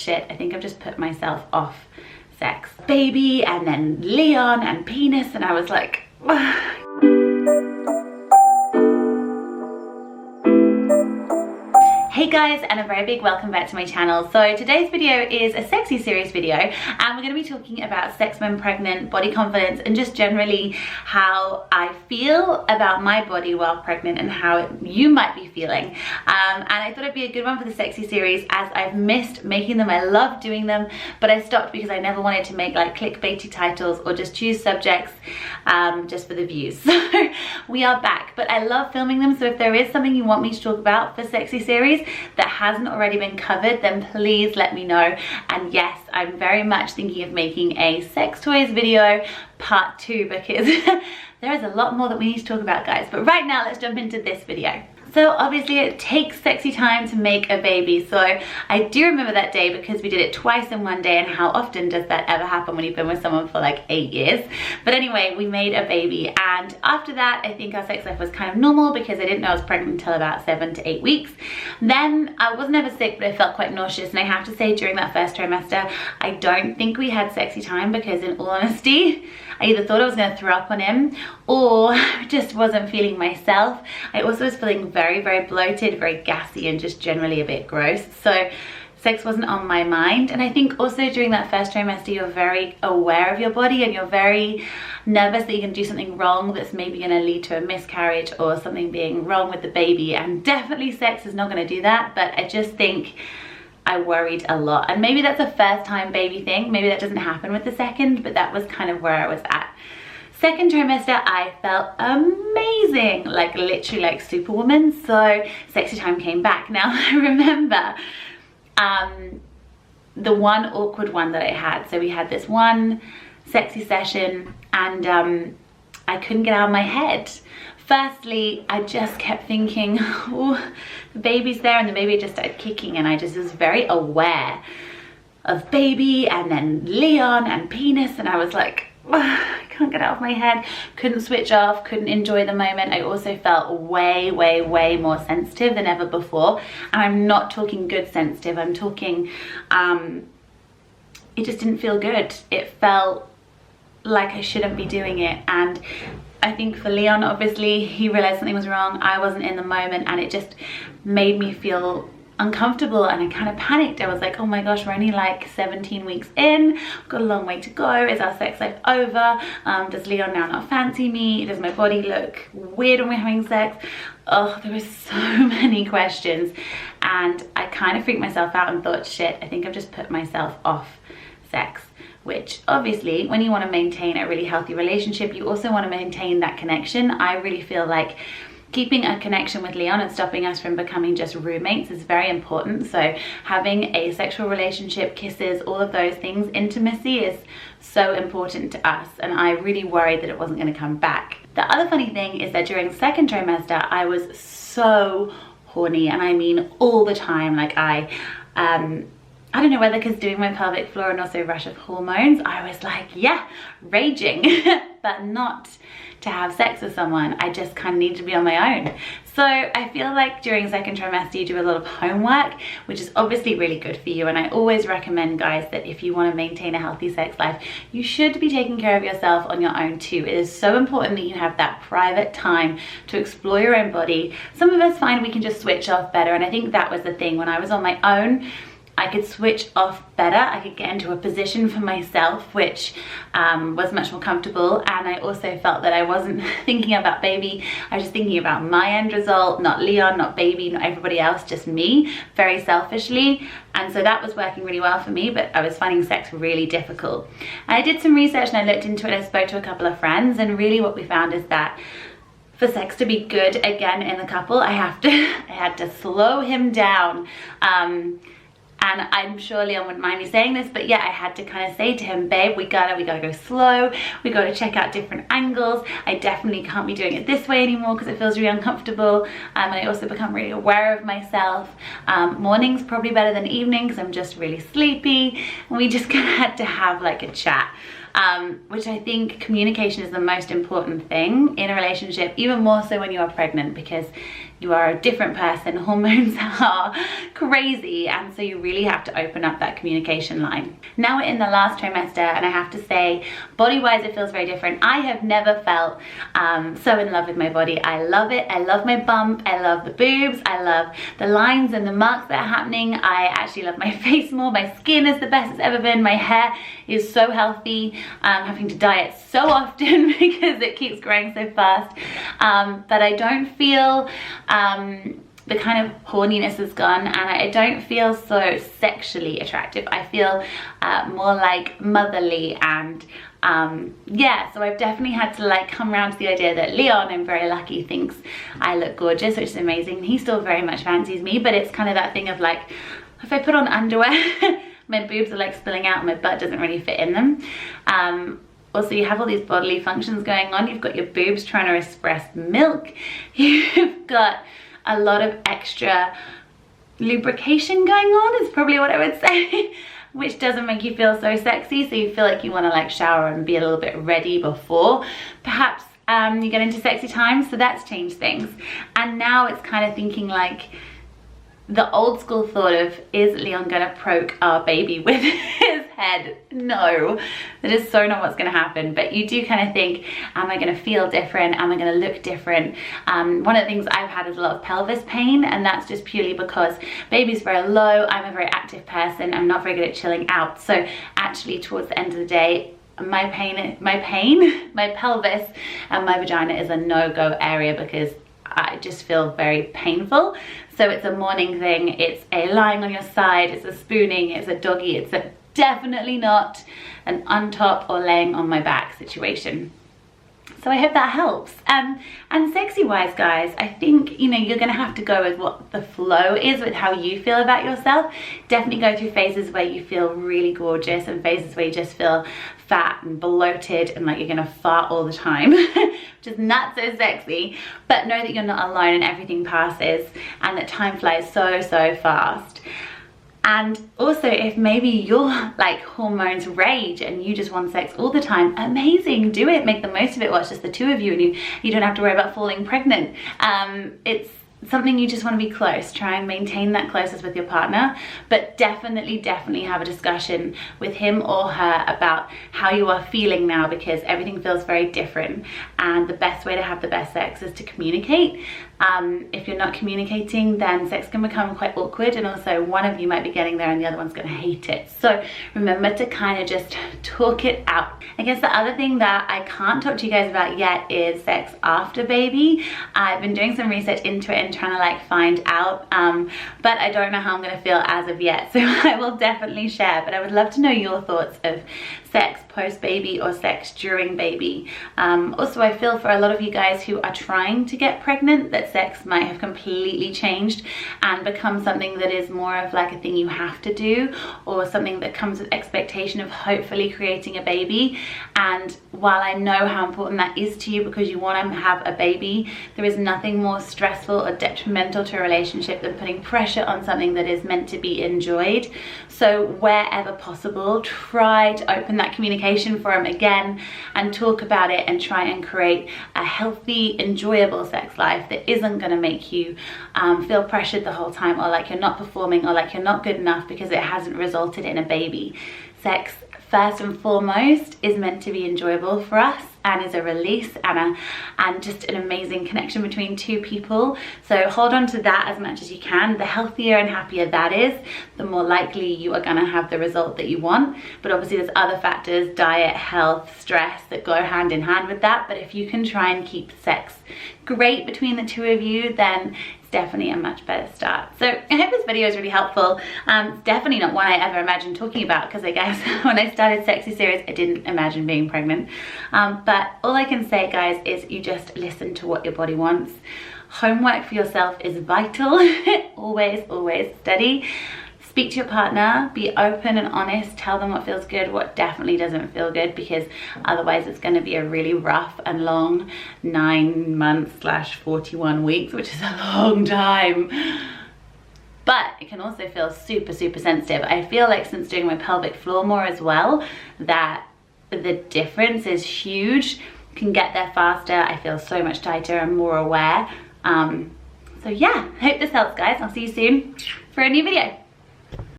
shit, I think I've just put myself off sex. Baby, and then Leon and penis, and I was like, Hey guys, and a very big welcome back to my channel. So today's video is a sexy series video, and we're going to be talking about sex when pregnant, body confidence, and just generally how I feel about my body while pregnant and how you might be feeling. And I thought it'd be a good one for the sexy series, as I've missed making them. I love doing them, but I stopped because I never wanted to make like clickbaity titles or just choose subjects just for the views. So we are back, but I love filming them. So if there is something you want me to talk about for sexy series that hasn't already been covered, then please let me know. And yes, I'm very much thinking of making a sex toys video part 2, because there is a lot more that we need to talk about, guys. But right now, let's jump into this video. So obviously it takes sexy time to make a baby. So I do remember that day because we did it twice in one day, and how often does that ever happen when you've been with someone for like 8 years? But anyway, we made a baby, and after that I think our sex life was kind of normal because I didn't know I was pregnant until about 7 to 8 weeks. Then I wasn't ever sick, but I felt quite nauseous, and I have to say during that first trimester I don't think we had sexy time, because in all honesty I either thought I was going to throw up on him or just wasn't feeling myself. I also was feeling very, very bloated, very gassy, and just generally a bit gross. So sex wasn't on my mind. And I think also during that first trimester you're very aware of your body, and you're very nervous that you're going to do something wrong that's maybe going to lead to a miscarriage or something being wrong with the baby. And definitely sex is not going to do that, but I just think I worried a lot. And maybe that's a first time baby thing. Maybe that doesn't happen with the second, but that was kind of where I was at. Second trimester, I felt amazing, like literally like superwoman. So sexy time came back. Now I remember the one awkward one that I had. So we had this one sexy session, and I couldn't get out of my head. Firstly, I just kept thinking, oh, the baby's there, and the baby just started kicking, and I just was very aware of baby and then Leon and penis, and I was like, I can't get out of my head, couldn't switch off, couldn't enjoy the moment. I also felt way, way, way more sensitive than ever before. And I'm not talking good sensitive, I'm talking, it just didn't feel good. It felt like I shouldn't be doing it. And I think for Leon, obviously, he realized something was wrong. I wasn't in the moment, and it just made me feel uncomfortable, and I kind of panicked. I was like, oh my gosh, we're only like 17 weeks in, we've got a long way to go. Is our sex life over? Does Leon now not fancy me? Does my body look weird when we're having sex? Oh, there were so many questions, and I kind of freaked myself out and thought, shit, I think I've just put myself off sex. Which obviously, when you want to maintain a really healthy relationship, you also want to maintain that connection. I really feel like keeping a connection with Leon and stopping us from becoming just roommates is very important. So having a sexual relationship, kisses, all of those things, intimacy is so important to us, and I really worried that it wasn't going to come back. The other funny thing is that during second trimester I was so horny, and I mean all the time. Like I don't know whether because doing my pelvic floor and also rush of hormones, I was like, yeah, raging, but not to have sex with someone. I just kind of needed to be on my own. So I feel like during second trimester you do a lot of homework, which is obviously really good for you. And I always recommend, guys, that if you want to maintain a healthy sex life, you should be taking care of yourself on your own too. It is so important that you have that private time to explore your own body. Some of us find we can just switch off better, and I think that was the thing. When I was on my own, I could switch off better. I could get into a position for myself which was much more comfortable, and I also felt that I wasn't thinking about baby. I was just thinking about my end result, not Leon, not baby, not everybody else, just me, very selfishly. And so that was working really well for me, but I was finding sex really difficult. And I did some research and I looked into it. I spoke to a couple of friends, and really what we found is that for sex to be good again in the couple, I had to slow him down. And I'm sure Leon wouldn't mind me saying this, but yeah, I had to kind of say to him, babe, we gotta go slow. We gotta check out different angles. I definitely can't be doing it this way anymore because it feels really uncomfortable. And I also become really aware of myself. Mornings probably better than evenings. I'm just really sleepy. And we just kind of had to have like a chat. Which I think communication is the most important thing in a relationship, even more so when you are pregnant, because you are a different person. Hormones are crazy, and so you really have to open up that communication line. Now we're in the last trimester, and I have to say, body-wise, it feels very different. I have never felt so in love with my body. I love it. I love my bump. I love the boobs. I love the lines and the marks that are happening. I actually love my face more. My skin is the best it's ever been. My hair is so healthy. I'm having to diet so often because it keeps growing so fast. But I don't feel the kind of horniness is gone, and I don't feel so sexually attractive. I feel more like motherly, and yeah, so I've definitely had to like come around to the idea that Leon, I'm very lucky, thinks I look gorgeous, which is amazing. He still very much fancies me, but it's kind of that thing of like, if I put on underwear, my boobs are like spilling out and my butt doesn't really fit in them. Also, you have all these bodily functions going on. You've got your boobs trying to express milk. You've got a lot of extra lubrication going on, is probably what I would say, which doesn't make you feel so sexy. So you feel like you want to like shower and be a little bit ready before perhaps you get into sexy time. So that's changed things. And now it's kind of thinking like, the old school thought of, is Leon gonna poke our baby with his head? No, that is so not what's gonna happen. But you do kind of think, am I gonna feel different? Am I gonna look different? One of the things I've had is a lot of pelvis pain, and that's just purely because baby's very low. I'm a very active person. I'm not very good at chilling out. So actually towards the end of the day, my pelvis and my vagina is a no-go area because I just feel very painful. So it's a morning thing, it's a lying on your side, it's a spooning, it's a doggy, it's a definitely not an on top or laying on my back situation. So I hope that helps. And sexy wise, guys, I think, you know, you're gonna have to go with what the flow is with how you feel about yourself. Definitely go through phases where you feel really gorgeous and phases where you just feel fat and bloated and like you're gonna fart all the time, which is not so sexy. But know that you're not alone and everything passes, and that time flies so fast. And also, if maybe your like hormones rage and you just want sex all the time, amazing, do it, make the most of it. Well, it's just the two of you, and you don't have to worry about falling pregnant. It's something you just want to be close. Try and maintain that closeness with your partner, but definitely have a discussion with him or her about how you are feeling now, because everything feels very different, and the best way to have the best sex is to communicate. If you're not communicating, then sex can become quite awkward, and also one of you might be getting there and the other one's going to hate it. So remember to kind of just talk it out. I guess the other thing that I can't talk to you guys about yet is sex after baby. I've been doing some research into it and trying to like find out, but I don't know how I'm going to feel as of yet, so I will definitely share. But I would love to know your thoughts of sex post baby or sex during baby. Also, I feel for a lot of you guys who are trying to get pregnant that sex might have completely changed and become something that is more of like a thing you have to do, or something that comes with expectation of hopefully creating a baby. And while I know how important that is to you because you want to have a baby, there is nothing more stressful or detrimental to a relationship than putting pressure on something that is meant to be enjoyed. So wherever possible, try to open that communication forum again and talk about it, and try and create a healthy, enjoyable sex life that isn't going to make you feel pressured the whole time, or like you're not performing, or like you're not good enough because it hasn't resulted in a baby. Sex, first and foremost, is meant to be enjoyable for us, and is a release and just an amazing connection between two people. So hold on to that as much as you can. The healthier and happier that is, the more likely you are gonna have the result that you want. But obviously there's other factors, diet, health, stress, that go hand in hand with that. But if you can try and keep sex great between the two of you, then it's definitely a much better start. So I hope this video is really helpful. It's definitely not one I ever imagined talking about, because I guess when I started Sexy Series, I didn't imagine being pregnant. But all I can say, guys, is you just listen to what your body wants. Homework for yourself is vital. always study. Speak to your partner, be open and honest, tell them what feels good, what definitely doesn't feel good, because otherwise it's going to be a really rough and long 9 months / 41 weeks, which is a long time. But it can also feel super sensitive. I feel like since doing my pelvic floor more as well, that the difference is huge. Can get there faster. I feel so much tighter and more aware. So So yeah, hope this helps guys. I'll see you soon for a new video.